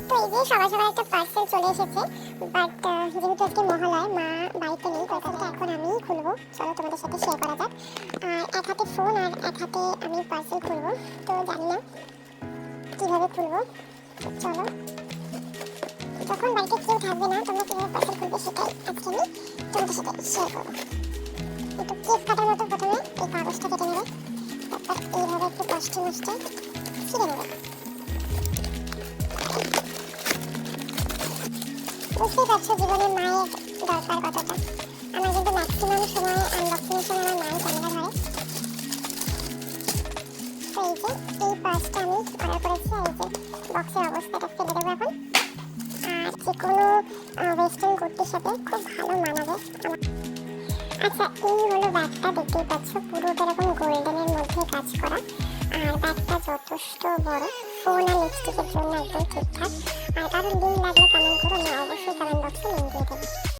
তো এই যে সবার সবার একটা পার্সেল চলে এসেছে, বাট যেহেতু আজকে মহালয়, মা বাড়িতে নেই, পার্সেলটা এখন আমিই খুলবো। চলো তোমাদের সাথে শেয়ার করা যাক। এক হাতে ফোন আর এক হাতে আমি পার্সেল খুলবো, তো জানি না কিভাবে খুলবো। চলো, যখন বাড়িতে কেউ থাকবে না তোমরা কিভাবে পার্সেল খুলবে সেটাই আজকে আমি তোমাদের সাথে শেয়ার করবো। একটু কেক কাটার মতো প্রথমে এই কাগজটা কেটে নেবে, তারপর এইভাবে একটু কষ্টে মষ্টে ছিঁড়ে নেবে। বুঝতেই পারছো জীবনে মায়ের দরকার কতটা। আমার কিন্তু ম্যাক্সিমাম সময় আনবক্সিংয়ের সময় আমার মায়ের ক্যামেরা ধরে। তো এই যে এই পার্সটা আমি অর্ডার করেছি, আর এই যে বক্সের অবস্থাটা ফেলে দেবো এখন। আর যে কোনো ওয়েস্টার্ন কুর্তির সাথে খুব ভালো মানাবে আমার। আচ্ছা, এই হলো ব্যাগটা, দেখতেই পাচ্ছ পুরোটা এরকম গোল্ডেনের মধ্যে কাজ করা। আর ব্যাগটা যথেষ্ট বড়, ফোন আর লিপস্টিকের জন্য একদম ঠিকঠাক। আর কারোর লিঙ্ক লাগলে কমেন্ট করো, না অবশ্যই কমেন্ট